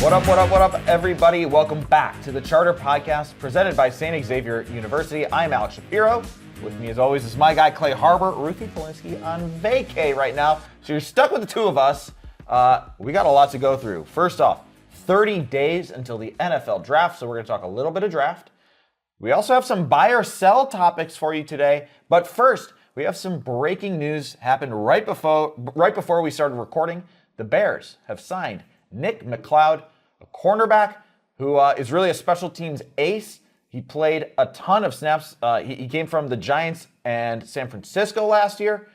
What up, everybody? Welcome back to the Charter Podcast presented by St. Xavier University. I'm Alex Shapiro. With me, as always, is my guy, 𝗂𝗏𝗏, 𝗠𝗏𝗏 on vacay right now. So you're stuck with the two of us. We got a lot to go through. First off, 30 days until the NFL draft, so we're going to talk a little bit of draft. We also have some buy or sell topics for you today. But first, we have some breaking news happened right before we started recording. The Bears have signed Nick McCloud, a cornerback who is really a special teams ace. He played a ton of snaps. He came from the Giants and San Francisco last year.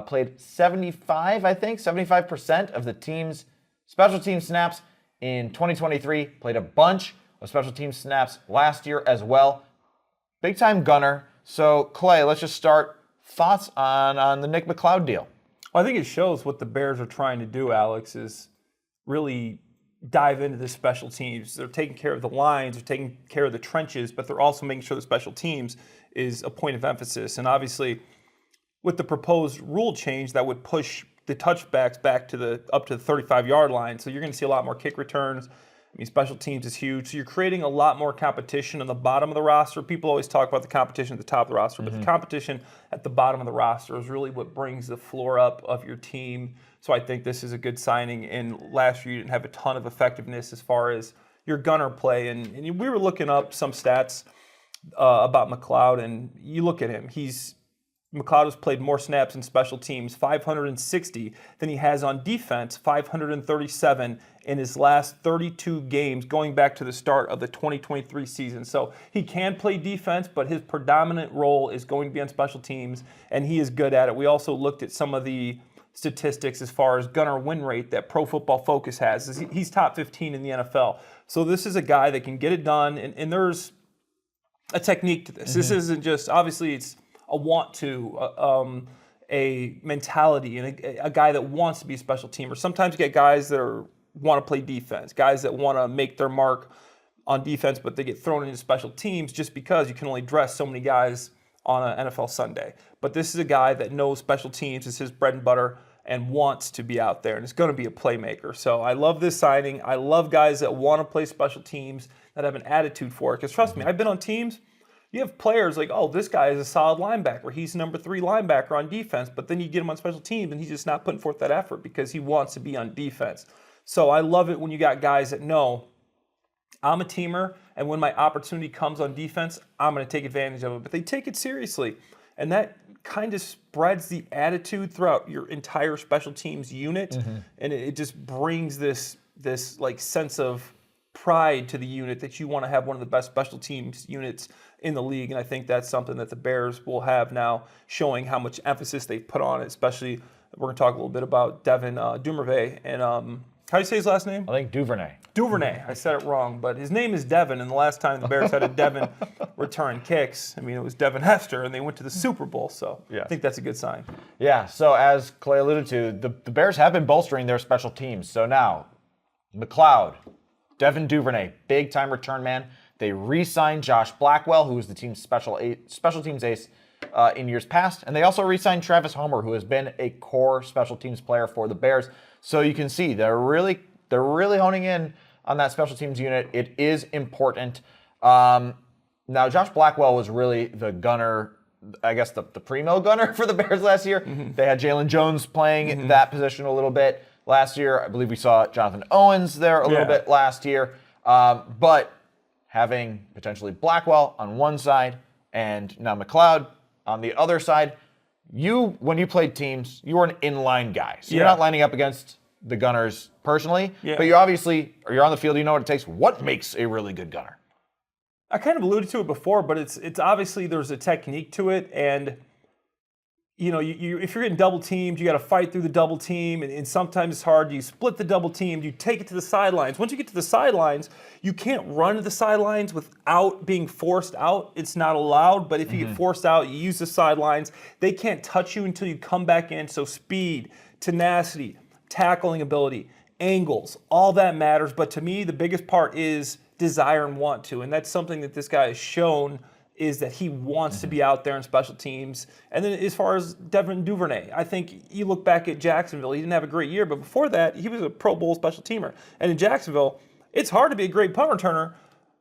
Played 75% of the team's special team snaps in 2023. Played a bunch of special team snaps last year as well. Big time gunner. So Clay, let's just start. Thoughts on the Nick McCloud deal? Well, I think it shows what the Bears are trying to do, Alex, is really dive into the special teams. They're taking care of the lines, they're taking care of the trenches, but they're also making sure the special teams is a point of emphasis. And obviously, with the proposed rule change, that would push the touchbacks back to up to the 35-yard line. So you're going to see a lot more kick returns. I mean, special teams is huge. So you're creating a lot more competition on the bottom of the roster. People always talk about the competition at the top of the roster, but the competition at the bottom of the roster is really what brings the floor up of your team. So I think this is a good signing. And last year you didn't have a ton of effectiveness as far as your gunner play. And we were looking up some stats about McCloud, and you look at him. McCloud has played more snaps in special teams, 560, than he has on defense, 537 in his last 32 games, going back to the start of the 2023 season. So he can play defense, but his predominant role is going to be on special teams, and he is good at it. We also looked at some of the statistics as far as gunner win rate that Pro Football Focus has. He's top 15 in the NFL. So this is a guy that can get it done, and there's a technique to this. This isn't just, obviously it's a want to, a mentality, and a guy that wants to be a special teamer. Sometimes you get guys that want to play defense, guys that want to make their mark on defense, but they get thrown into special teams just because you can only dress so many guys on an NFL Sunday. But this is a guy that knows special teams is his bread and butter and wants to be out there, and is going to be a playmaker. So I love this signing. I love guys that want to play special teams, that have an attitude for it. Because trust me, I've been on teams. You have players like, oh, this guy is a solid linebacker. He's number 3 linebacker on defense. But then you get him on special teams, and he's just not putting forth that effort because he wants to be on defense. So I love it when you got guys that know, I'm a teamer, and when my opportunity comes on defense, I'm going to take advantage of it. But they take it seriously. And that kind of spreads the attitude throughout your entire special teams unit. And it just brings this like sense of pride to the unit that you want to have one of the best special teams units in the league. And I think that's something that the Bears will have now, showing how much emphasis they put on it. Especially, we're going to talk a little bit about 𝗏𝗏 and how do you say his last name? I think Duvernay. Duvernay. I said it wrong, but his name is Devin, and the last time the Bears had a Devin return kicks, I mean, it was Devin Hester, and they went to the Super Bowl, so I think that's a good sign. Yeah, so as Clay alluded to, the Bears have been bolstering their special teams. So now, McCloud, Devin Duvernay, big-time return man. They re-signed Josh Blackwell, who was the team's special teams ace in years past, and they also re-signed Travis Homer, who has been a core special teams player for the Bears. So you can see they're really honing in on that special teams unit. It is important. Now, Josh Blackwell was really the gunner, I guess the primo gunner for the Bears last year. They had Jalen Jones playing that position a little bit last year. I believe we saw Jonathan Owens there a little bit last year. But having potentially Blackwell on one side and now McCloud on the other side, when you played teams, you were an inline guy. So you're not lining up against the gunners personally, but you're on the field, you know what it takes. What makes a really good gunner? I kind of alluded to it before, but it's obviously there's a technique to it, and you know, if you're getting double teamed, you got to fight through the double team, and sometimes it's hard. You split the double team, you take it to the sidelines. Once you get to the sidelines, you can't run to the sidelines without being forced out. It's not allowed, but if you get forced out, you use the sidelines. They can't touch you until you come back in. So speed, tenacity, tackling ability, angles, all that matters. But to me, the biggest part is desire and want to, and that's something that this guy has shown, is that he wants to be out there in special teams. And then as far as Devin Duvernay, I think you look back at Jacksonville, he didn't have a great year, but before that, he was a Pro Bowl special teamer. And in Jacksonville, it's hard to be a great punt returner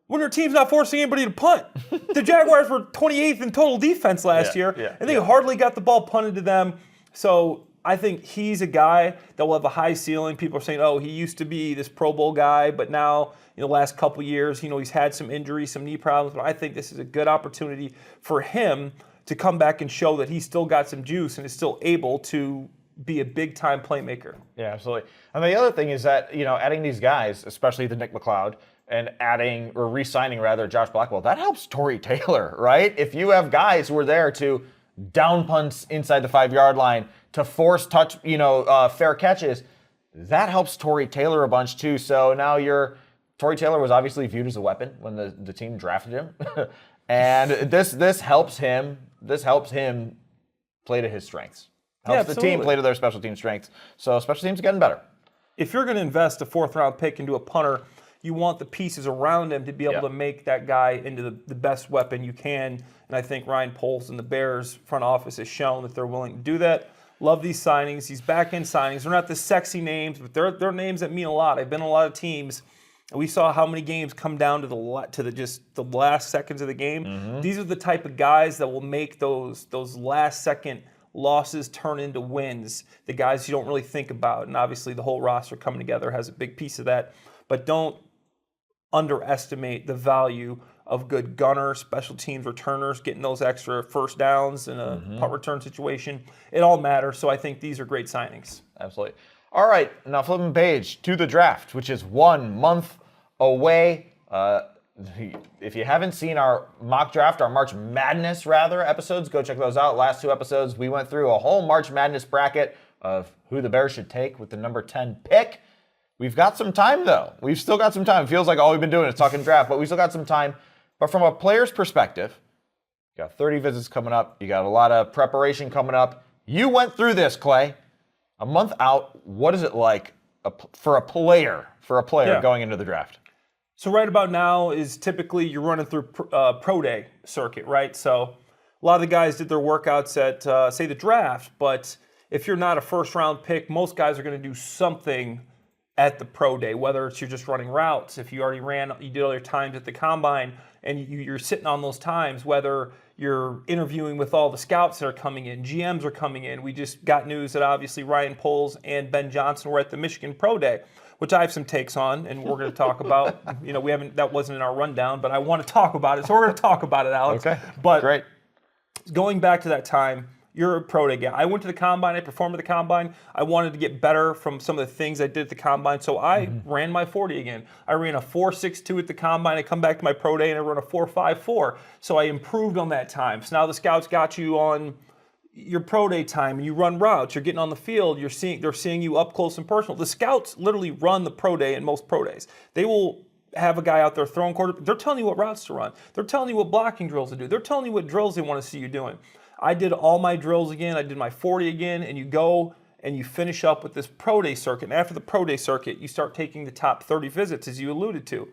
when your team's not forcing anybody to punt. The Jaguars were 28th in total defense last year, and they hardly got the ball punted to them. So I think he's a guy that will have a high ceiling. People are saying, oh, he used to be this Pro Bowl guy, but now, the last couple years, he's had some injuries, some knee problems. But I think this is a good opportunity for him to come back and show that he's still got some juice and is still able to be a big-time playmaker. Yeah, absolutely. And the other thing is that, adding these guys, especially the Nick McCloud, and adding, or re-signing rather, Josh Blackwell, that helps Tory Taylor, right? If you have guys who are there to down punts inside the 5-yard line, to force touch, fair catches, that helps Tory Taylor a bunch too. So now Tory Taylor was obviously viewed as a weapon when the team drafted him. And this helps him play to his strengths. Helps the team play to their special team strengths. So special teams are getting better. If you're going to invest a 4th-round pick into a punter, you want the pieces around him to be able to make that guy into the best weapon you can. And I think Ryan Poles and the Bears front office has shown that they're willing to do that. Love these signings, these back-end signings. They're not the sexy names, but they're names that mean a lot. I've been in a lot of teams, and we saw how many games come down to the last seconds of the game. Mm-hmm. These are the type of guys that will make those last-second losses turn into wins, the guys you don't really think about. And obviously the whole roster coming together has a big piece of that. But don't underestimate the value of good gunner, special teams returners, getting those extra first downs in a punt return situation. It all matters, so I think these are great signings. Absolutely. All right, now flipping page to the draft, which is 1 month away. If you haven't seen our mock draft, our March Madness, rather, episodes, go check those out. Last 2 episodes, we went through a whole March Madness bracket of who the Bears should take with the number 10 pick. We've got some time, though. We've still got some time. It feels like all we've been doing is talking draft, but we still got some time. But from a player's perspective, you got 30 visits coming up. You got a lot of preparation coming up. You went through this, Clay. A month out, what is it like for a player going into the draft? So right about now is typically you're running through pro day circuit, right? So a lot of the guys did their workouts at, say, the draft, but if you're not a first-round pick, most guys are going to do something at the pro day, whether it's you're just running routes, if you did all your times at the combine, and you're sitting on those times, whether you're interviewing with all the scouts that are coming in, GMs are coming in. We just got news that obviously Ryan Poles and Ben Johnson were at the Michigan Pro Day, which I have some takes on, and we're going to talk about. That wasn't in our rundown, but I want to talk about it, so we're going to talk about it, Alex. Okay, but great. Going back to that time, you're a pro day guy. I went to the combine. I performed at the combine. I wanted to get better from some of the things I did at the combine, so I ran my 40 again. I ran a 4.62 at the combine. I come back to my pro day and I run a 4.54. So I improved on that time. So now the scouts got you on your pro day time, and you run routes. You're getting on the field. They're seeing you up close and personal. The scouts literally run the pro day in most pro days. They will have a guy out there throwing quarter. They're telling you what routes to run. They're telling you what blocking drills to do. They're telling you what drills they want to see you doing. I did all my drills again. I did my 40 again, and you go and you finish up with this pro day circuit. And after the pro day circuit, you start taking the top 30 visits, as you alluded to.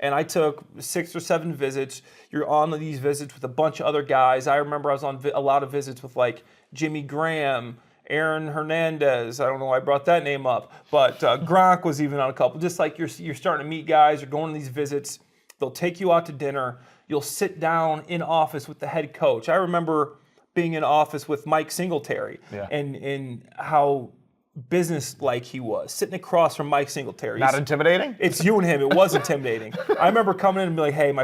And I took 6 or 7 visits. You're on these visits with a bunch of other guys. I remember I was on a lot of visits with like Jimmy Graham, Aaron Hernandez. I don't know why I brought that name up, but Gronk was even on a couple. Just like you're starting to meet guys. You're going to these visits. They'll take you out to dinner. You'll sit down in office with the head coach. I remember being in office with Mike Singletary and how business-like he was, sitting across from Mike Singletary. Not intimidating? It's you and him. It was intimidating. I remember coming in and being like, hey,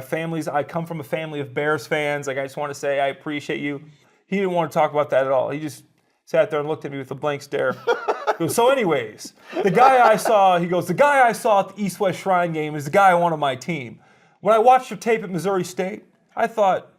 I come from a family of Bears fans. Like, I just want to say I appreciate you. He didn't want to talk about that at all. He just sat there and looked at me with a blank stare. He goes, so anyways, the guy I saw at the 𝗵liche Shrine game is the guy I want on my team. When I watched your tape at Missouri State, I thought,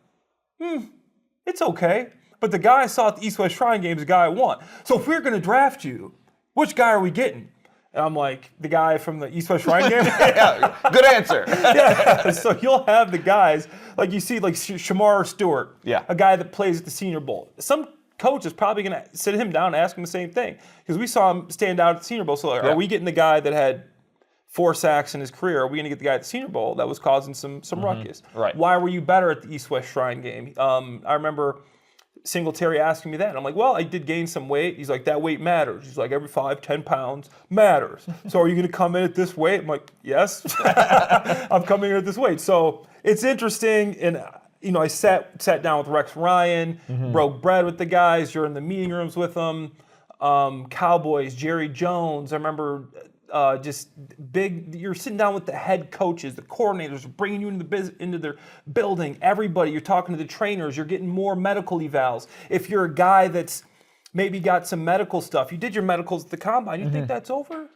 it's okay. But the guy I saw at the 𝗵liche Shrine game is the guy I want. So if we're going to draft you, which guy are we getting? And I'm like, the guy from the 𝗵liche Shrine game? Yeah, good answer. Yeah, so you'll have the guys, like you see, like Shamar Stewart, a guy that plays at the Senior Bowl. Some coach is probably going to sit him down and ask him the same thing. Because we saw him stand out at the Senior Bowl. So are we getting the guy that had 4 sacks in his career? Are we going to get the guy at the Senior Bowl that was causing some ruckus? Right. Why were you better at the 𝗵liche Shrine game? I remember Singletary asking me that. And I'm like, well, I did gain some weight. He's like, that weight matters. He's like, every 5-10 pounds matters. So are you going to come in at this weight? I'm like, yes, I'm coming in at this weight. So it's interesting. And, I sat down with Rex Ryan, broke bread with the guys. You're in the meeting rooms with them. Cowboys, Jerry Jones. I remember just big. You're sitting down with the head coaches, the coordinators, bringing you into their building. Everybody, you're talking to the trainers. You're getting more medical evals. If you're a guy that's maybe got some medical stuff, you did your medicals at the combine. You think that's over?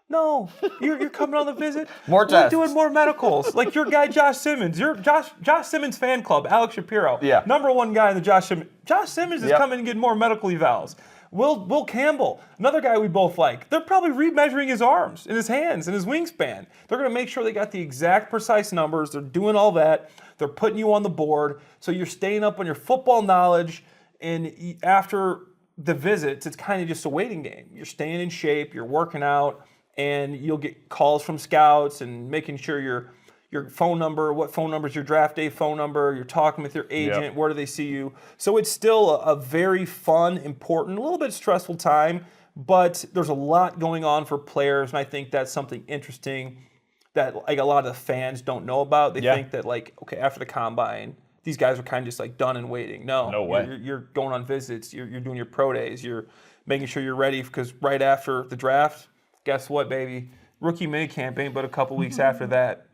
No, you're coming on the visit. More tests. We're doing more medicals. Like your guy Josh Simmons, your Josh Simmons fan club, 𝗦𝗦 𝗵𝗵𝗹. Yeah. #1 guy in the Josh Simmons. Josh Simmons is coming and getting more medical evals. Will Campbell, another guy we both like, they're probably remeasuring his arms and his hands and his wingspan. They're going to make sure they got the exact precise numbers. They're doing all that. They're putting you on the board. So you're staying up on your football knowledge. And after the visits, it's kind of just a waiting game. You're staying in shape. You're working out. And you'll get calls from scouts and making sure your phone number, what phone number is your draft day phone number, you're talking with your agent, where do they see you. So it's still a very fun, important, a little bit stressful time, but there's a lot going on for players, and I think that's something interesting that like a lot of the fans don't know about. They think that like, okay, after the combine, these guys are kind of just like done and waiting. No way. You're going on visits, you're doing your pro days, you're making sure you're ready because right after the draft, guess what, baby? Rookie minicamp ain't but a couple weeks after that.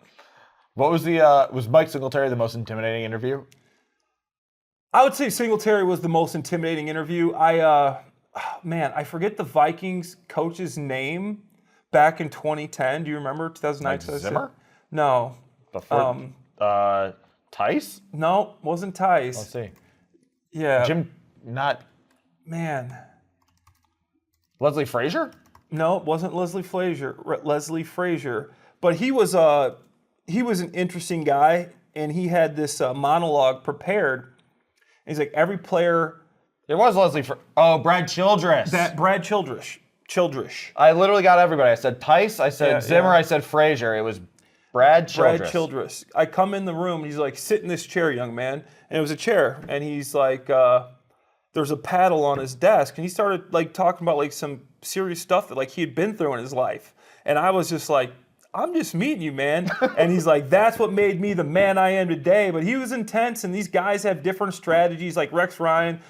What was was Mike Singletary the most intimidating interview? I would say Singletary was the most intimidating interview. I forget the Vikings coach's name back in 2010. Do you remember 2009? Like Zimmer? No. Before 𝗫𝗏ce? No, wasn't 𝗫𝗏ce. Let's see. Yeah. Jim, not Leslie Frazier? No, it wasn't Leslie Frazier. But he was an interesting guy, and he had this monologue prepared. And he's like, every player. It was Brad Childress. Brad Childress. I literally got everybody. I said 𝗫𝗏ce, I said Zimmer, I said Frazier. It was Brad Childress. I come in the room, and he's like, sit in this chair, young man. And it was a chair. And he's like, there's a paddle on his desk. And he started like talking about like some serious stuff that like he had been through in his life. And I was just like, I'm just meeting you, man. And he's like, that's what made me the man I am today. But he was intense, and these guys have different strategies. Like Rex Ryan,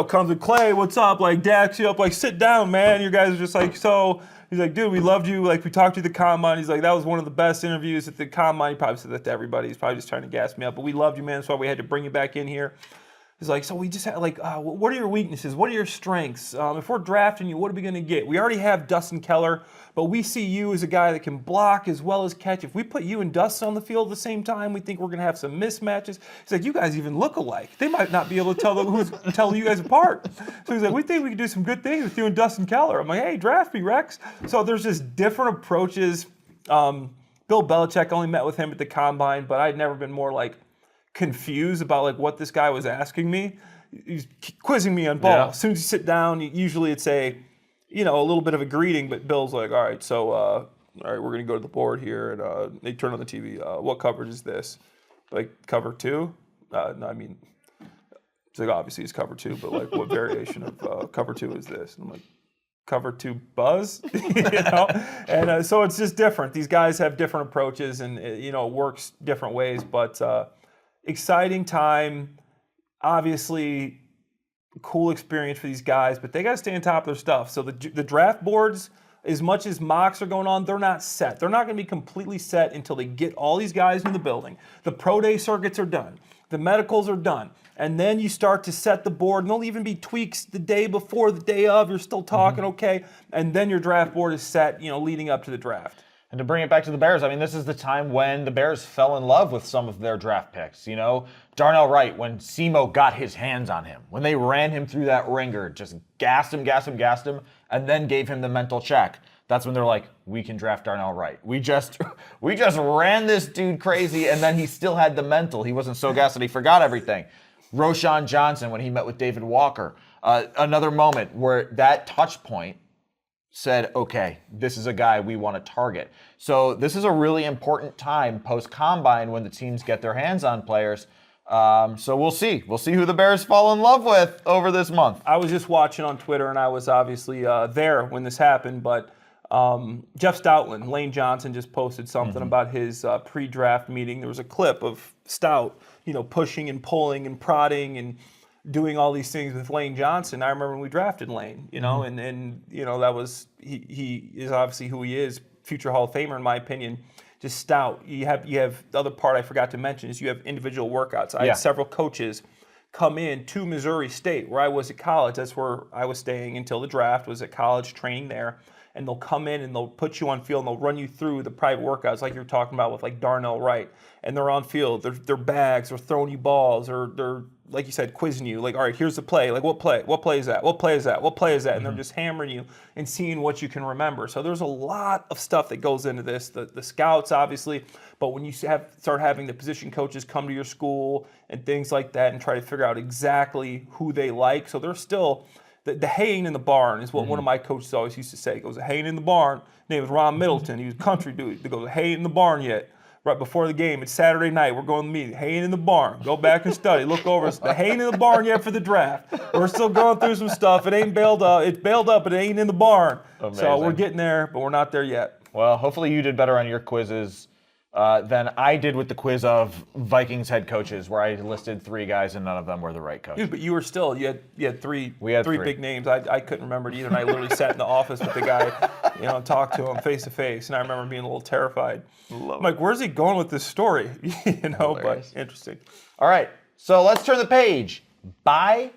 comes with Clay, what's up? Like, dacks you up, like, sit down, man. You guys are just like, so. He's like, dude, we loved you. Like, we talked to you at the combine. He's like, that was one of the best interviews at the combine. He probably said that to everybody. He's probably just trying to gas me up. But we loved you, man. That's why we had to bring you back in here. He's like, so we just had like, what are your weaknesses? What are your strengths? If we're drafting you, what are we going to get? We already have Dustin Keller, but we see you as a guy that can block as well as catch. If we put you and Dustin on the field at the same time, we think we're going to have some mismatches. He's like, you guys even look alike. They might not be able to tell you guys apart. So he's like, we think we can do some good things with you and Dustin Keller. I'm like, hey, draft me, Rex. So there's just different approaches. Bill Belichick, only met with him at the combine, but I'd never been more like confused about like what this guy was asking me. He's quizzing me on ball. Yeah. As soon as you sit down, usually it's a little bit of a greeting, but Bill's like, all right, so all right, we're gonna go to the board here, and they turn on the TV. What coverage is this? Like cover 2? No, I mean, it's like obviously it's cover 2, but like what variation of cover 2 is this? And I'm like, cover 2 buzz, And so it's just different. These guys have different approaches, and it works different ways, but. Exciting time, obviously cool experience for these guys, but they got to stay on top of their stuff. So the draft boards, as much as mocks are going on, they're not set. They're not going to be completely set until they get all these guys in the building. The pro day circuits are done. The medicals are done. And then you start to set the board, and there'll even be tweaks the day before, the day of. You're still talking, okay, and then your draft board is set, leading up to the draft. And to bring it back to the Bears, I mean, this is the time when the Bears fell in love with some of their draft picks. Darnell Wright, when 𝗵𝗏 got his hands on him, when they ran him through that ringer, just gassed him, and then gave him the mental check. That's when they're like, we can draft Darnell Wright. We just ran this dude crazy, and then he still had the mental. He wasn't so gassed that he forgot everything. Roschon Johnson, when he met with David Walker, another moment where that touch point said, okay, this is a guy we want to target. So this is a really important time post-combine when the teams get their hands on players. So we'll see. We'll see who the Bears fall in love with over this month. I was just watching on Twitter, and I was obviously there when this happened, but Jeff Stoutland, Lane Johnson just posted something about his pre-draft meeting. There was a clip of Stout, pushing and pulling and prodding and doing all these things with Lane Johnson. I remember when we drafted Lane, and that was he is obviously who he is, future Hall of Famer in my opinion. Just stout. You have the other part I forgot to mention is you have individual workouts. I had several coaches come in to Missouri State where I was at college. That's where I was staying until the draft, was at college training there. And they'll come in and they'll put you on field and they'll run you through the private workouts like you're talking about with like Darnell Wright. And they're on field. They're bags. They're throwing you balls. Or they're, like you said, quizzing you. Like, all right, here's the play. Like, what play? What play is that? What play is that? What play is that? And they're just hammering you and seeing what you can remember. So there's a lot of stuff that goes into this. The scouts, obviously. But when you start having the position coaches come to your school and things like that and try to figure out exactly who they like. So there's still... The haying in the barn is what one of my coaches always used to say. He goes, haying in the barn. His name was Ron Middleton. He was a country dude. He goes, haying in the barn yet? Right before the game, it's Saturday night. We're going to the meeting. Haying in the barn. Go back and study. Look over. The haying in the barn yet for the draft. We're still going through some stuff. It ain't bailed up. It's bailed up, but it ain't in the barn. Amazing. So we're getting there, but we're not there yet. Well, hopefully you did better on your quizzes than I did with the quiz of Vikings head coaches, where I listed 3 guys and none of them were the right coach. Dude, but you were still, you had three three big names. I couldn't remember it either, and I literally sat in the office with the guy, talked to him face to face, and I remember being a little terrified. I'm like, where's he going with this story? But interesting. All right, so let's turn the page. Buy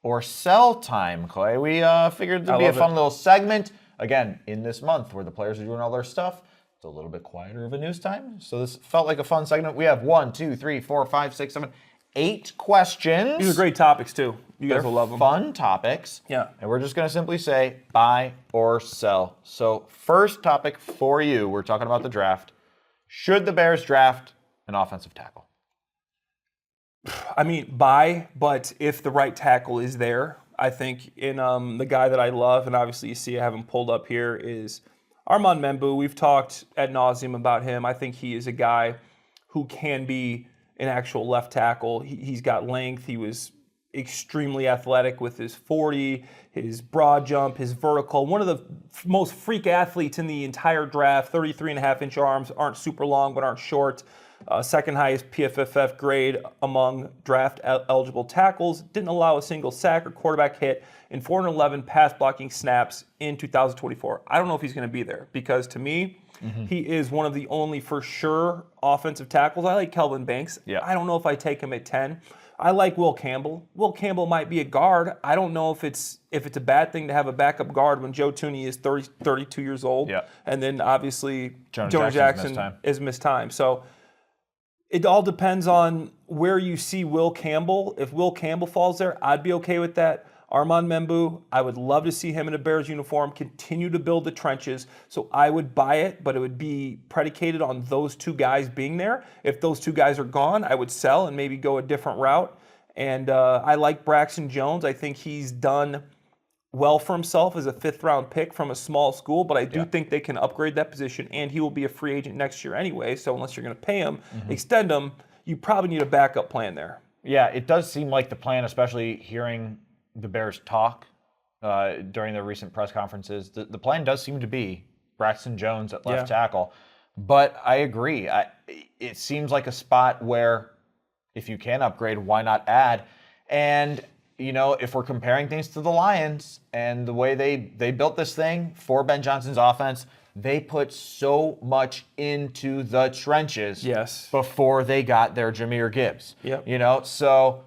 or sell time, Clay. We figured it'd be a fun little segment. Again, in this month where the players are doing all their stuff, it's a little bit quieter of a news time. So this felt like a fun segment. We have 1, 2, 3, 4, 5, 6, 7, 8 questions. These are great topics, too. You guys will love them. Fun topics. Yeah. And we're just going to simply say buy or sell. So first topic for you, we're talking about the draft. Should the Bears draft an offensive tackle? I mean, buy, but if the right tackle is there, I think in the guy that I love, and obviously you see I have him pulled up here, is Armand Membou. We've talked ad nauseum about him. I think he is a guy who can be an actual left tackle. He's got length. He was extremely athletic with his 40, his broad jump, his vertical. One of the most freak athletes in the entire draft. 33.5-inch arms, aren't super long but aren't short. Second highest PFF grade among draft eligible tackles. Didn't allow a single sack or quarterback hit in 411 pass blocking snaps in 2024. I don't know if he's going to be there because to me, he is one of the only for sure offensive tackles. I like Kelvin Banks. Yeah. I don't know if I take him at 10. I like Will Campbell. Will Campbell might be a guard. I don't know if it's a bad thing to have a backup guard when Joe Thuney is 32 years old. Yeah. And then obviously Jonah Jackson is missed time. So it all depends on where you see Will Campbell. If Will Campbell falls there, I'd be okay with that. Armand Membou, I would love to see him in a Bears uniform, continue to build the trenches. So I would buy it, but it would be predicated on those 2 guys being there. If those 2 guys are gone, I would sell and maybe go a different route. And I like Braxton Jones. I think he's done well for himself as a 5th-round pick from a small school, but I do think they can upgrade that position, and he will be a free agent next year anyway. So unless you're going to pay him, extend him, you probably need a backup plan there. Yeah, it does seem like the plan, especially hearing the Bears talk during the recent press conferences. The plan does seem to be Braxton Jones at left tackle. But I agree. It seems like a spot where if you can upgrade, why not add? And, if we're comparing things to the Lions and the way they built this thing for Ben Johnson's offense, they put so much into the trenches before they got their Jahmyr Gibbs. Yep. So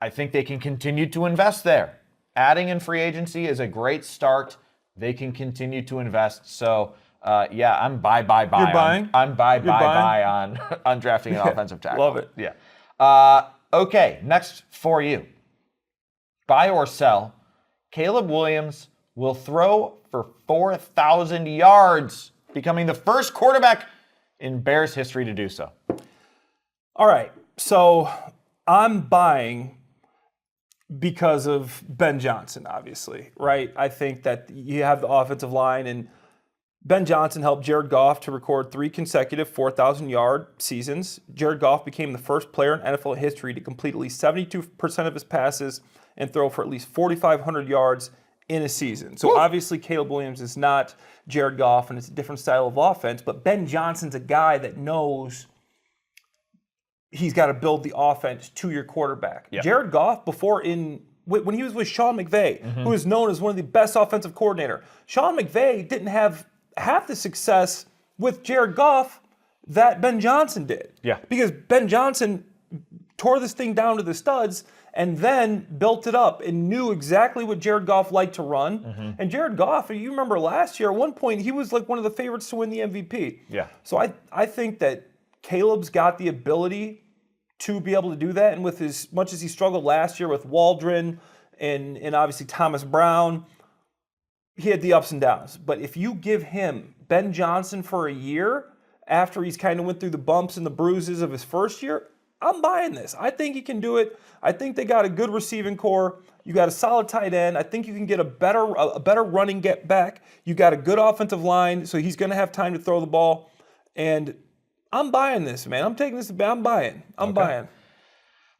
I think they can continue to invest there. Adding in free agency is a great start. They can continue to invest. So, I'm buy. You're buying? I'm buy on drafting an offensive tackle. Love it. Yeah. Okay, next for you. Buy or sell. Caleb Williams will throw for 4,000 yards, becoming the first quarterback in Bears history to do so. All right, so I'm buying because of Ben Johnson, obviously, right? I think that you have the offensive line, and Ben Johnson helped Jared Goff to record 3 consecutive 4,000-yard seasons. Jared Goff became the first player in NFL history to complete at least 72% of his passes and throw for at least 4,500 yards in a season. So obviously Caleb Williams is not Jared Goff, and it's a different style of offense, but Ben Johnson's a guy that knows he's got to build the offense to your quarterback. Yeah. Jared Goff, when he was with Sean McVay, who is known as one of the best offensive coordinator, Sean McVay didn't have half the success with Jared Goff that Ben Johnson did. Yeah. Because Ben Johnson tore this thing down to the studs and then built it up and knew exactly what Jared Goff liked to run. And Jared Goff, you remember last year, at one point, he was like one of the favorites to win the MVP. Yeah. So I think that Caleb's got the ability to be able to do that. And with as much as he struggled last year with Waldron and obviously Thomas Brown, he had the ups and downs. But if you give him Ben Johnson for a year after he's kind of went through the bumps and the bruises of his first year, I'm buying this. I think he can do it. I think they got a good receiving core. You got a solid tight end. I think you can get a better running get back. You got a good offensive line, so he's going to have time to throw the ball. And I'm buying this, man. I'm taking this. I'm buying. I'm buying.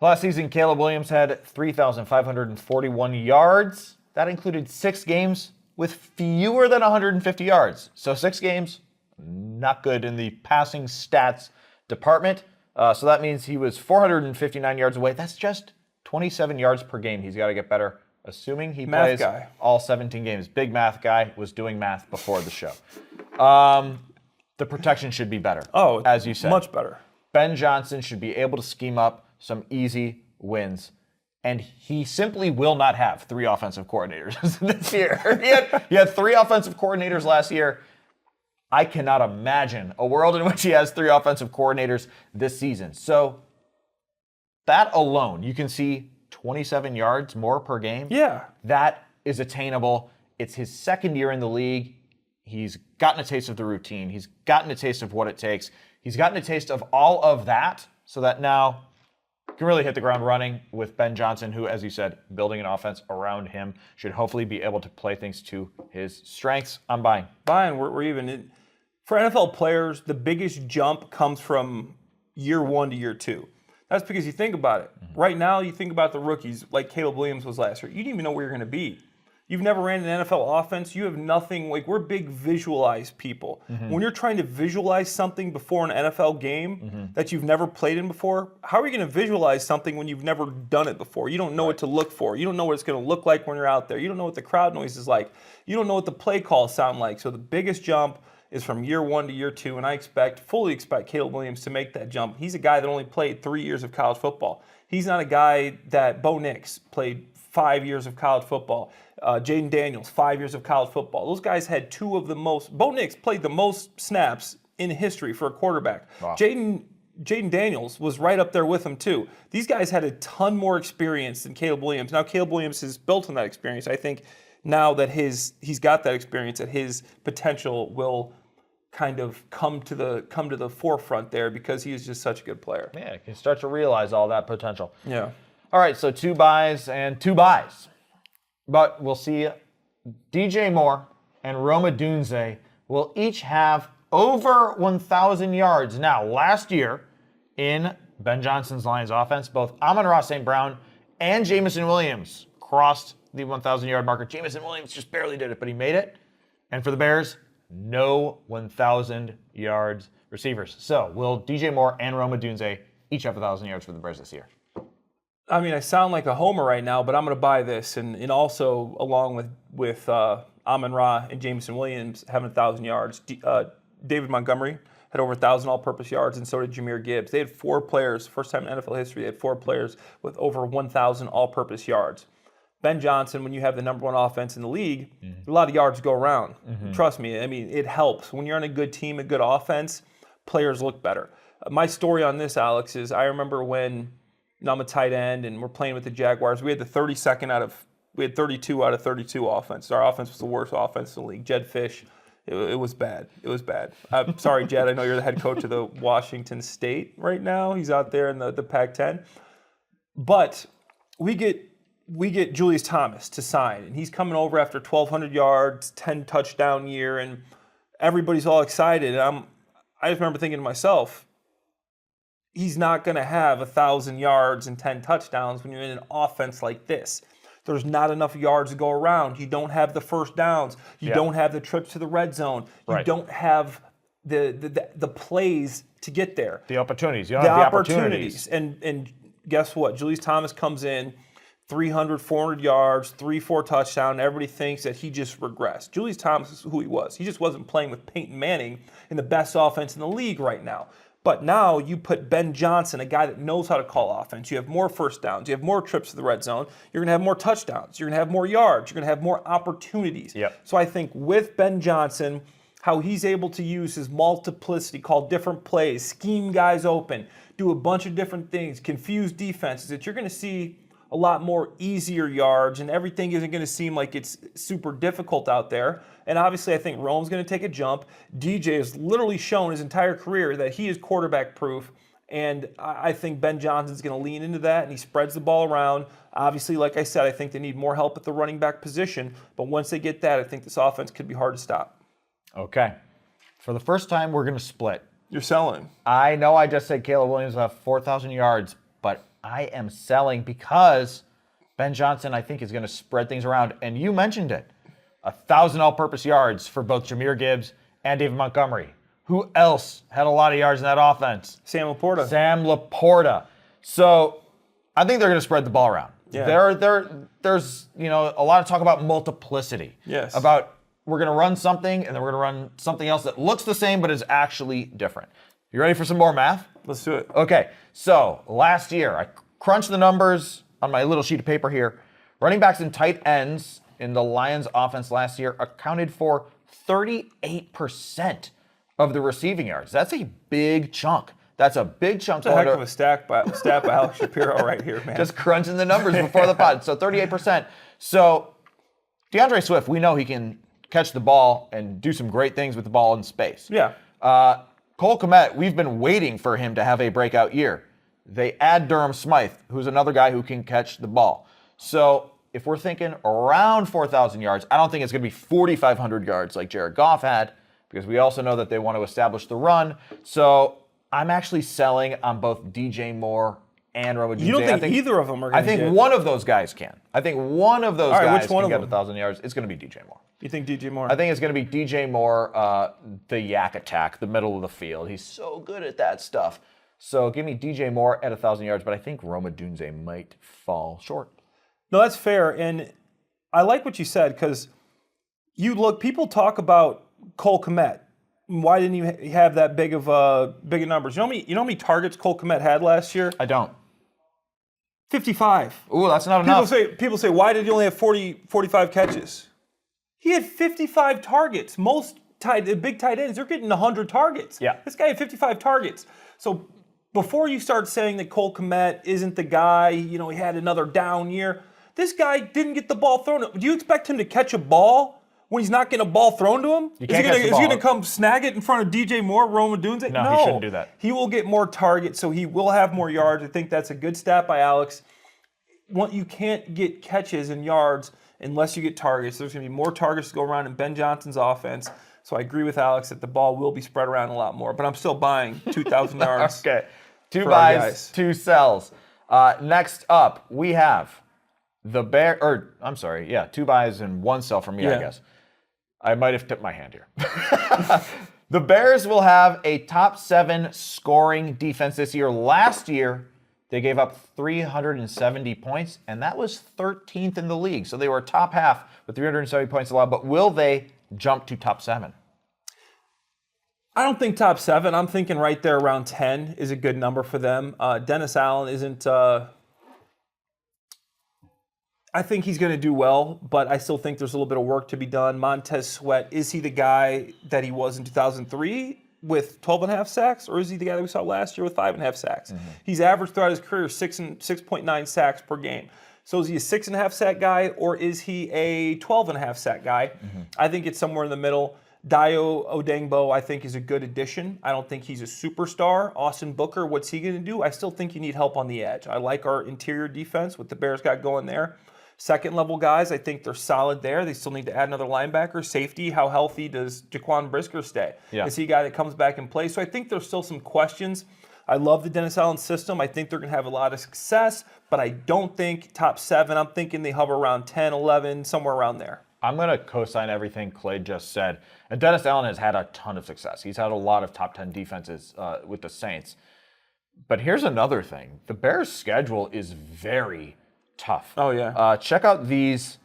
Last season, Caleb Williams had 3,541 yards. That included 6 games with fewer than 150 yards. So 6 games, not good in the passing stats department. So that means he was 459 yards away. That's just 27 yards per game. He's got to get better, assuming he plays all 17 games. Big math guy was doing math before the show. The protection should be better. Oh, as you said. Much better. Ben Johnson should be able to scheme up some easy wins. And he simply will not have 3 offensive coordinators this year. He had 3 offensive coordinators last year. I cannot imagine a world in which he has 3 offensive coordinators this season. So that alone, you can see 27 yards more per game. Yeah. That is attainable. It's his second year in the league. He's gotten a taste of the routine. He's gotten a taste of what it takes. He's gotten a taste of all of that so that now can really hit the ground running with Ben Johnson, who, as you said, building an offense around him, should hopefully be able to play things to his strengths. I'm buying. We're even. For NFL players, the biggest jump comes from year 1 to year 2. That's because you think about it. Right now, you think about the rookies like Caleb Williams was last year. You didn't even know where you're going to be. You've never ran an NFL offense. You have nothing. Like, we're big visualize people. When you're trying to visualize something before an NFL game that you've never played in before, how are you going to visualize something when you've never done it before? You don't know what to look for. You don't know what it's going to look like when you're out there. You don't know what the crowd noise is like. You don't know what the play calls sound like. So the biggest jump is from year 1 to year 2, and I fully expect Caleb Williams to make that jump. He's a guy that only played 3 years of college football. He's not a guy that 𝗏𝗟 played 5 years of college football. Jaden Daniels, 5 years of college football. Those guys had 2 of the most. 𝗏𝗟 played the most snaps in history for a quarterback. Wow. Jaden Daniels was right up there with him too. These guys had a ton more experience than Caleb Williams. Now Caleb Williams has built on that experience. I think now that he's got that experience, that his potential will kind of come to the forefront there because he is just such a good player. Yeah, you can start to realize all that potential. Yeah. All right, so 2 buys and 2 buys. But we'll see DJ Moore and Rome Odunze will each have over 1,000 yards. Now, last year in Ben Johnson's Lions offense, both Amon-Ra St. Brown and Jameson Williams crossed the 1,000-yard marker. Jameson Williams just barely did it, but he made it. And for the Bears, no 1,000 yards receivers. So will DJ Moore and Rome Odunze each have 1,000 yards for the Bears this year? I mean, I sound like a homer right now, but I'm going to buy this. And also, along with Amon-Ra and Jameson Williams having 1,000 yards, David Montgomery had over 1,000 all-purpose yards, and so did Jahmyr Gibbs. They had 4 players, first time in NFL history, they had 4 players with over 1,000 all-purpose yards. Ben Johnson, when you have the number 1 offense in the league, a lot of yards go around. Trust me, I mean, it helps. When you're on a good team, a good offense, players look better. My story on this, Alex, is I remember when I'm a tight end and we're playing with the Jaguars, we had 32 out of 32 offense. Our offense was the worst offense in the league. Jedd Fisch, it was bad. It was bad. I'm sorry, Jed, I know you're the head coach of the Washington State right now. He's out there in the Pac-10. But we get Julius Thomas to sign, and he's coming over after 1,200 yards, 10 touchdown year, and everybody's all excited. And I just remember thinking to myself, he's not going to have 1,000 yards and 10 touchdowns when you're in an offense like this. There's not enough yards to go around. You don't have the first downs. You don't have the trips to the red zone. You don't have the plays to get there. The opportunities. You don't have the opportunities. And guess what? Julius Thomas comes in, 300, 400 yards, 3-4 touchdown. Everybody thinks that he just regressed. Julius Thomas is who he was. He just wasn't playing with Peyton Manning in the best offense in the league right now. But now you put Ben Johnson, a guy that knows how to call offense. You have more first downs. You have more trips to the red zone. You're going to have more touchdowns. You're going to have more yards. You're going to have more opportunities. So I think with Ben Johnson, how he's able to use his multiplicity, call different plays, scheme guys open, do a bunch of different things, confuse defenses, that you're going to see a lot more easier yards, and everything isn't going to seem like it's super difficult out there. And obviously, I think Rome's going to take a jump. DJ has literally shown his entire career that he is quarterback proof, and I think Ben Johnson's going to lean into that, and he spreads the ball around. Obviously, like I said, I think they need more help at the running back position, but once they get that, I think this offense could be hard to stop. Okay. For the first time, we're going to split. You're selling. I know I just said Caleb Williams will have 4,000 yards, but I am selling because Ben Johnson, I think, is going to spread things around. And you mentioned it. 1,000 all-purpose yards for both Jahmyr Gibbs and David Montgomery. Who else had a lot of yards in that offense? Sam Laporta. Sam Laporta. So I think they're going to spread the ball around. Yeah. There's a lot of talk about multiplicity. Yes. About we're going to run something and then we're going to run something else that looks the same but is actually different. You ready for some more math? Let's do it. Okay, so last year, I crunched the numbers on my little sheet of paper here. Running backs and tight ends in the Lions offense last year accounted for 38% of the receiving yards. That's a big chunk. That's a big chunk. That's a heck of a stat by Alex Shapiro right here, man. Just crunching the numbers before the pod. So 38%. So DeAndre Swift, we know he can catch the ball and do some great things with the ball in space. Yeah. Cole Kmet, we've been waiting for him to have a breakout year. They add Durham Smythe, who's another guy who can catch the ball. So if we're thinking around 4,000 yards, I don't think it's going to be 4,500 yards like Jared Goff had, because we also know that they want to establish the run. So I'm actually selling on both DJ Moore and Rome Odunze. You don't think either of them are going to I think one of those guys can. I think one of those guys which one can of get them? 1,000 yards. It's going to be DJ Moore. You think DJ Moore? I think it's going to be DJ Moore, the yak attack, the middle of the field. He's so good at that stuff. So give me DJ Moore at 1,000 yards, but I think Rome Odunze might fall short. No, that's fair. And I like what you said, because people talk about Cole Kmet. Why didn't you have that big of numbers? You know how many targets Cole Kmet had last year? I don't. 55. Ooh, that's not enough. People say, why did you only have 45 catches? He had 55 targets. Most big tight ends, they're getting 100 targets. Yeah. This guy had 55 targets. So before you start saying that Cole Kmet isn't the guy, he had another down year, this guy didn't get the ball thrown. Do you expect him to catch a ball when he's not getting a ball thrown to him? Is he going to come snag it in front of DJ Moore, Rome Odunze? No, he shouldn't do that. He will get more targets, so he will have more yards. I think that's a good stat by Alex. You can't get catches and yards unless you get targets. There's going to be more targets to go around in Ben Johnson's offense. So I agree with Alex that the ball will be spread around a lot more. But I'm still buying 2,000 yards. Okay. 2 buys, 2 sells. Next up, we have the 2 buys and 1 sell from me, I guess. I might have tipped my hand here. The Bears will have a top 7 scoring defense this year. Last year, they gave up 370 points, and that was 13th in the league. So they were top half with 370 points allowed. But will they jump to top 7? I don't think top 7. I'm thinking right there around 10 is a good number for them. Dennis Allen isn't... I think he's going to do well, but I still think there's a little bit of work to be done. Montez Sweat, is he the guy that he was in 2003 with 12.5 sacks, or is he the guy that we saw last year with 5.5 sacks? Mm-hmm. He's averaged throughout his career 6.9 sacks per game. So is he a 6.5 sack guy, or is he a 12.5 sack guy? Mm-hmm. I think it's somewhere in the middle. Dayo Odengbo, I think, is a good addition. I don't think he's a superstar. Austin Booker, what's he going to do? I still think you need help on the edge. I like our interior defense, what the Bears got going there. Second level guys, I think they're solid there. They still need to add another linebacker. Safety, how healthy does 𝗃𝗀𝗃𝗀 stay? Yeah. Is he a guy that comes back and plays? So I think there's still some questions. I love the Dennis Allen system. I think they're going to have a lot of success, but I don't think top 7. I'm thinking they hover around 10, 11, somewhere around there. I'm going to co-sign everything Clay just said. And Dennis Allen has had a ton of success. He's had a lot of top 10 defenses with the Saints. But here's another thing. The Bears' schedule is very tough. Oh, yeah. Check out these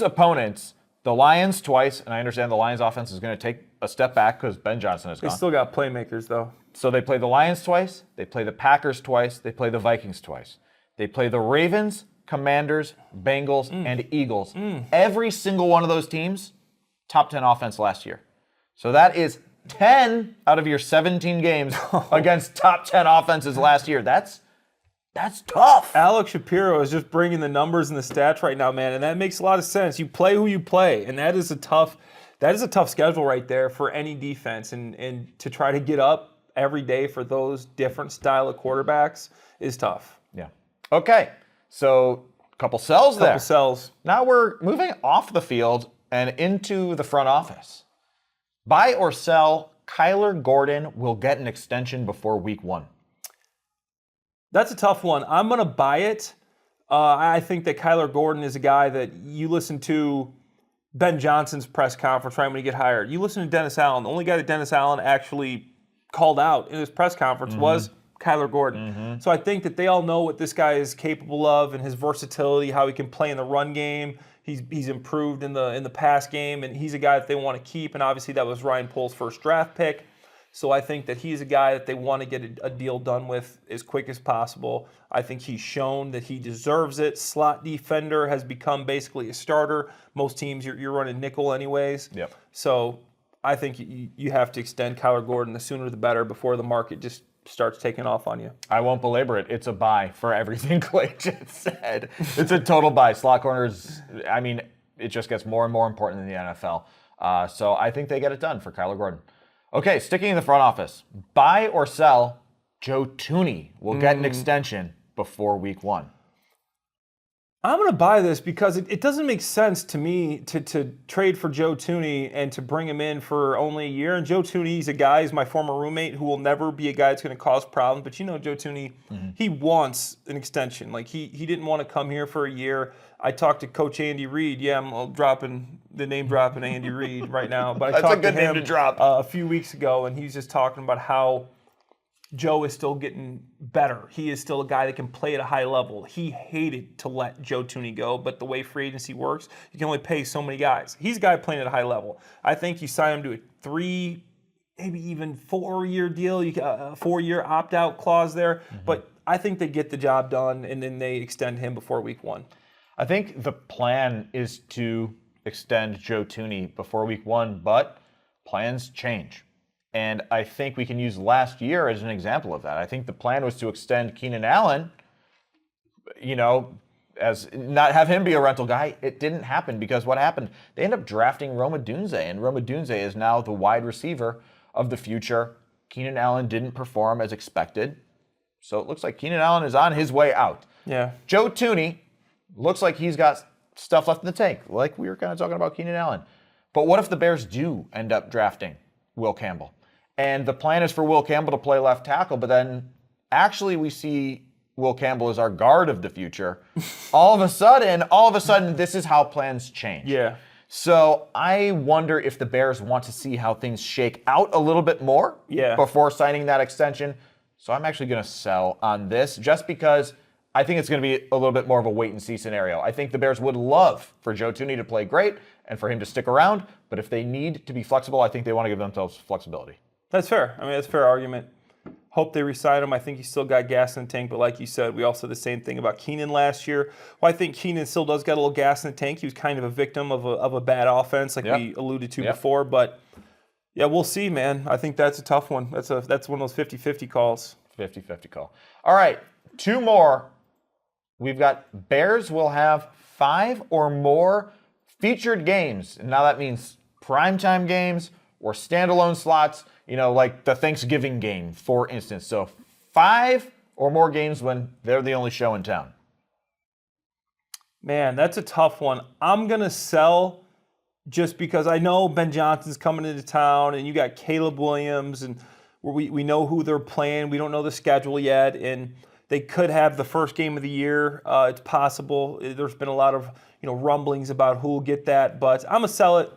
opponents. The Lions twice, and I understand the Lions offense is going to take a step back because Ben Johnson is gone. They still got playmakers, though. So they play the Lions twice, they play the Packers twice, they play the Vikings twice. They play the Ravens, Commanders, Bengals, and Eagles. Every single one of those teams, top 10 offense last year. So that is 10 out of your 17 games against top 10 offenses last year. That's tough. Alex Shapiro is just bringing the numbers and the stats right now, man, and that makes a lot of sense. You play who you play, and that is a tough schedule right there for any defense. And to try to get up every day for those different style of quarterbacks is tough. Yeah. Okay. So a couple sells there. Couple sells. Now we're moving off the field and into the front office. Buy or sell, Kyler Gordon will get an extension before week 1. That's a tough one. I'm going to buy it. I think that Kyler Gordon is a guy that you listen to Ben Johnson's press conference right when he get hired. You listen to Dennis Allen. The only guy that Dennis Allen actually called out in his press conference was Kyler Gordon. So I think that they all know what this guy is capable of and his versatility, how he can play in the run game. He's improved in the pass game, and he's a guy that they want to keep. And obviously that was Ryan Pohl's first draft pick. So I think that he's a guy that they want to get a deal done with as quick as possible. I think he's shown that he deserves it. Slot defender has become basically a starter. Most teams, you're running nickel anyways. Yep. So I think you have to extend Kyler Gordon. The sooner the better before the market just starts taking off on you. I won't belabor it. It's a buy for everything Clay just said. It's a total buy. Slot corners, I mean, it just gets more and more important in the NFL. So I think they get it done for Kyler Gordon. Okay, sticking in the front office. Buy or sell, Joe Thuney will get an extension before week 1. I'm going to buy this because it doesn't make sense to me to trade for Joe Thuney and to bring him in for only a year. And Joe Thuney, he's a guy, he's my former roommate, who will never be a guy that's going to cause problems. But you know Joe Thuney, he wants an extension. Like he didn't want to come here for a year. I talked to Coach Andy Reid. Yeah, I'm dropping Andy Reid right now. But I talked to him a few weeks ago, and he's just talking about how Joe is still getting better. He is still a guy that can play at a high level. He hated to let Joe Thuney go, but the way free agency works, you can only pay so many guys. He's a guy playing at a high level. I think you sign him to a 3, maybe even 4-year deal. You got a 4-year opt-out clause there. But I think they get the job done, and then they extend him before week 1. I think the plan is to extend Joe Thuney before week 1, but plans change. And I think we can use last year as an example of that. I think the plan was to extend Keenan Allen, as not have him be a rental guy. It didn't happen because what happened? They ended up drafting Odunze, and Odunze is now the wide receiver of the future. Keenan Allen didn't perform as expected, so it looks like Keenan Allen is on his way out. Yeah. Joe Thuney looks like he's got stuff left in the tank, like we were kind of talking about Keenan Allen. But what if the Bears do end up drafting Will Campbell? And the plan is for Will Campbell to play left tackle, but then actually we see Will Campbell as our guard of the future. All of a sudden, this is how plans change. Yeah. So I wonder if the Bears want to see how things shake out a little bit more before signing that extension. So I'm actually going to sell on this just because I think it's going to be a little bit more of a wait-and-see scenario. I think the Bears would love for Joe Thuney to play great and for him to stick around, but if they need to be flexible, I think they want to give themselves flexibility. That's fair. I mean, that's a fair argument. Hope they re-sign him. I think he's still got gas in the tank, but like you said, we also said the same thing about Keenan last year. Well, I think Keenan still does got a little gas in the tank. He was kind of a victim of a bad offense, like we alluded to before, but yeah, we'll see, man. I think that's a tough one. That's one of those 50-50 calls. 50-50 call. All right, 2 more. We've got Bears will have 5 or more featured games. And now that means primetime games or standalone slots, like the Thanksgiving game, for instance. So 5 or more games when they're the only show in town. Man, that's a tough one. I'm going to sell just because I know Ben Johnson's coming into town, and you got Caleb Williams, and we know who they're playing. We don't know the schedule yet, and they could have the first game of the year. It's possible. There's been a lot of rumblings about who will get that, but I'm going to sell it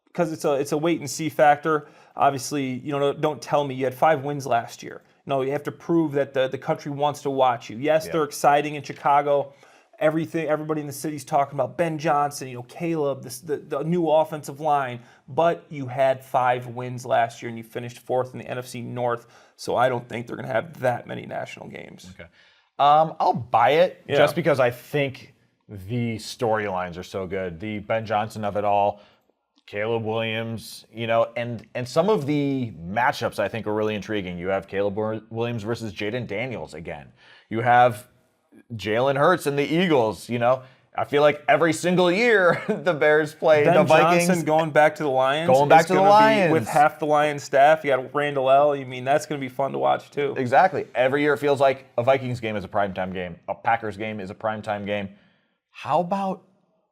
because it's a wait and see factor. Obviously, don't tell me you had 5 wins last year. No, you have to prove that the country wants to watch you. Yes, they're exciting in Chicago. Everybody in the city's talking about Ben Johnson, Caleb, the new offensive line. But you had 5 wins last year, and you finished 4th in the NFC North. So I don't think they're going to have that many national games. Okay, I'll buy it just because I think the storylines are so good. The Ben Johnson of it all, Caleb Williams, and some of the matchups I think are really intriguing. You have Caleb Williams versus Jaden Daniels again. You have Jalen Hurts and the Eagles. I feel like every single year the Bears play Ben the Vikings. Johnson going back to the Lions. Going back to the Lions. With half the Lions staff. You got Randall L. That's going to be fun to watch too. Exactly. Every year it feels like a Vikings game is a primetime game. A Packers game is a primetime game. How about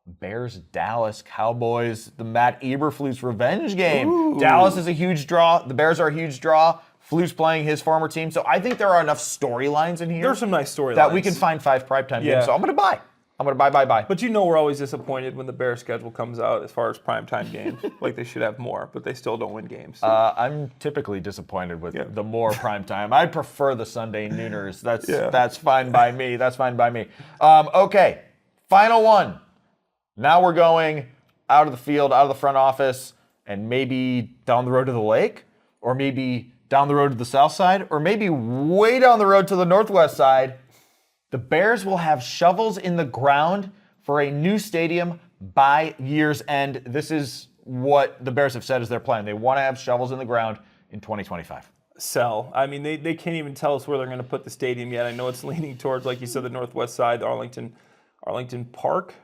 Bears, Dallas, Cowboys, the Matt Eberflus revenge game? Ooh. Dallas is a huge draw. The Bears are a huge draw. Flus playing his former team. So I think there are enough storylines in here. There's some nice storylines. That we can find 5 primetime games. So I'm going to buy. I'm going to buy. But we're always disappointed when the Bears schedule comes out as far as primetime games. Like they should have more, but they still don't win games. I'm typically disappointed with the more primetime. I prefer the Sunday nooners. That's fine by me. That's fine by me. Okay, final one. Now we're going out of the field, out of the front office, and maybe down the road to the lake, or maybe down the road to the south side, or maybe way down the road to the northwest side. The Bears will have shovels in the ground for a new stadium by year's end. This is what the Bears have said is their plan. They want to have shovels in the ground in 2025. Sell. They can't even tell us where they're going to put the stadium yet. I know it's leaning towards, like you said, the northwest side, Arlington Park.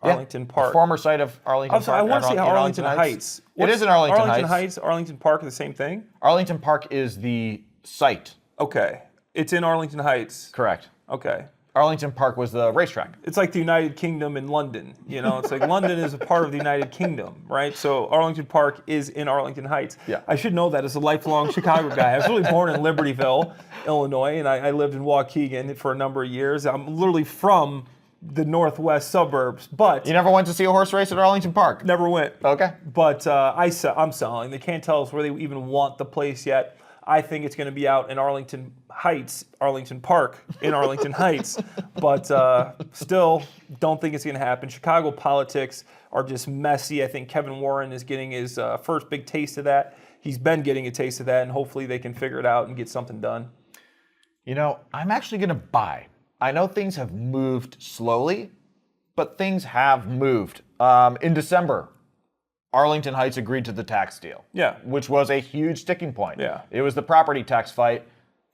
Arlington Park. The former site of Arlington Park. I want to see how Arlington Heights. It is in Arlington Heights. Arlington Heights, Arlington Park are the same thing? Arlington Park is the site. Okay. It's in Arlington Heights. Correct. Okay. Arlington Park was the racetrack. It's like the United Kingdom in London. It's like London is a part of the United Kingdom, right? So Arlington Park is in Arlington Heights. Yeah. I should know that as a lifelong Chicago guy. I was really born in Libertyville, Illinois, and I lived in Waukegan for a number of years. I'm literally from the northwest suburbs, but you never went to see a horse race at Arlington Park? Never went. Okay. But I'm selling. They can't tell us where they even want the place yet. I think it's going to be out in Arlington Heights, Arlington Park in Arlington Heights, but still don't think it's going to happen. Chicago politics are just messy. I think Kevin Warren is getting his first big taste of that. He's been getting a taste of that, and hopefully they can figure it out and get something done. I'm actually going to buy. I know things have moved slowly, but things have moved. In December, Arlington Heights agreed to the tax deal. Yeah. Which was a huge sticking point. Yeah. It was the property tax fight.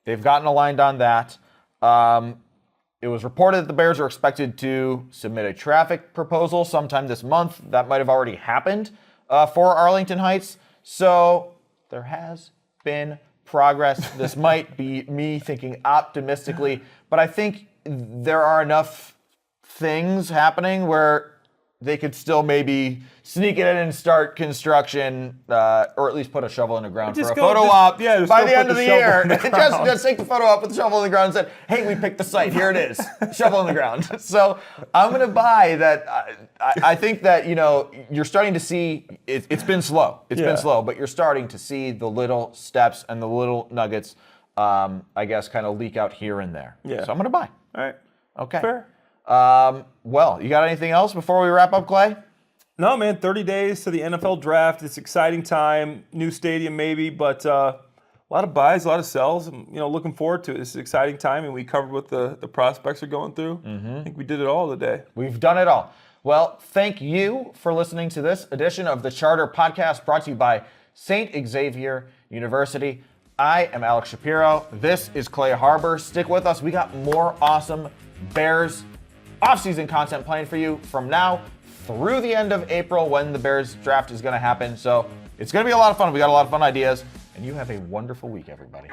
They've gotten aligned on that. It was reported that the Bears are expected to submit a traffic proposal sometime this month. That might have already happened for Arlington Heights. So there has been progress. This might be me thinking optimistically, but I think there are enough things happening where they could still maybe sneak it in and start construction, or at least put a shovel in the ground for a photo op by the end of the year. Just take the photo op with the shovel in the ground and said, hey, we picked the site. Here it is. Shovel in the ground. So I'm going to buy that. I think that, you're starting to see, it's been slow. It's been slow, but you're starting to see the little steps and the little nuggets, I guess, kind of leak out here and there. Yeah. So I'm going to buy. All right. Okay. Fair. Well, you got anything else before we wrap up, Clay? No, man. 30 days to the NFL draft. It's exciting time. New stadium, maybe, but a lot of buys, a lot of sells. I'm, looking forward to it. It's an exciting time, and we covered what the prospects are going through. Mm-hmm. I think we did it all today. We've done it all. Well, thank you for listening to this edition of the Charter Podcast, brought to you by St. Xavier University. I am Alex Shapiro. This is Clay Harbor. Stick with us. We got more awesome Bears off-season content planned for you from now through the end of April when the Bears draft is going to happen. So it's going to be a lot of fun. We got a lot of fun ideas. And you have a wonderful week, everybody.